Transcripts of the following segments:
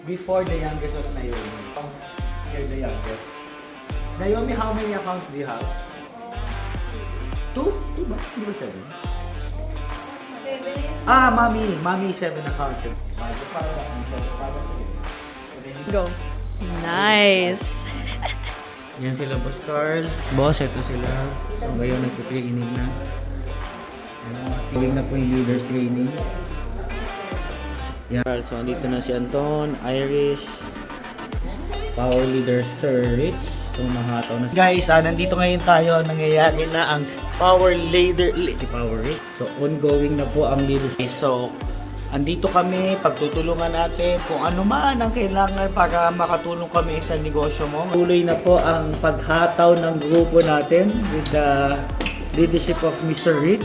Before the youngest was Naomi. You're the youngest. Naomi, how many accounts do you have? Two? Two ba? Hindi ba 7? 7 is... Mami, 7 accounts. Go. Nice. Yan sila, Boss Carl. Boss, ito sila. So, ngayon nagpa-training na. Tuwing na po yung leaders training. Yan. So, andito na si Anton, Iris, Power Leader Sir Rich. So, mahataw na. Guys, nandito ngayon tayo. Nangyayari na ang Power Leader. Power Rich. So, ongoing na po ang leadership. So, andito kami, pagtutulungan natin kung ano man ang kailangan para makatulong kami sa negosyo mo. Tuloy na po ang paghataw ng grupo natin with the leadership of Mr. Rich.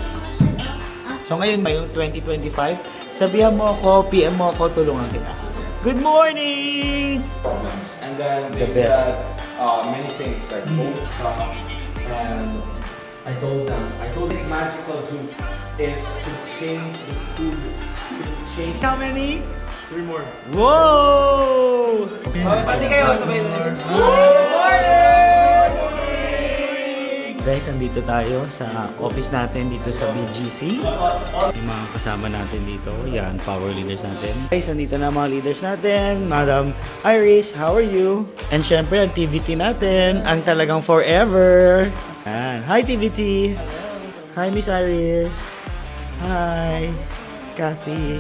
So ngayon, ngayong 2025, sabihan mo ako, PM mo ako, tulungan kita. Good morning! And then The they best. said many things like both stuff, and I told this magical juice is to change the food, to change. How many? 3 more. Whoa! Pati kayo, sabay na. Guys, andito tayo sa office natin dito sa BGC. Yung mga kasama natin dito, yan, power leaders natin. Guys, andito na mga leaders natin. Madam Iris, how are you? And syempre, ang TVT natin, ang talagang forever. Yan. Hi, TVT! Hi, Miss Iris! Hi, Kathy!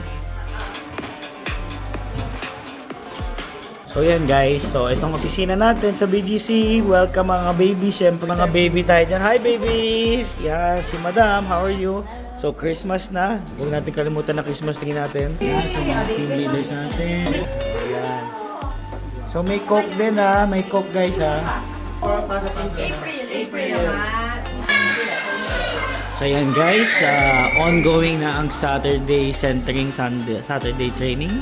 So yan guys, so itong opisina natin sa BGC. Welcome mga baby, syempre mga baby tayo dyan. Hi baby! Yan, si Madam, how are you? So Christmas na, huwag natin kalimutan na Christmas tree natin. Yan, so mga team leaders natin. Yan. So may coke din ha, may coke guys ha. April naman. So yan guys, ongoing na ang Saturday centering Saturday training.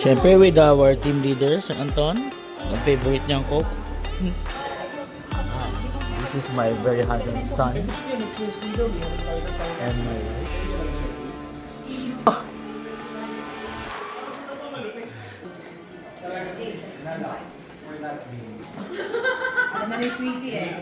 Siyempre with our team leader, Sir Anton. Ang favorite niyang coke. This is my very handsome son. And my Ano na yung sweetie eh.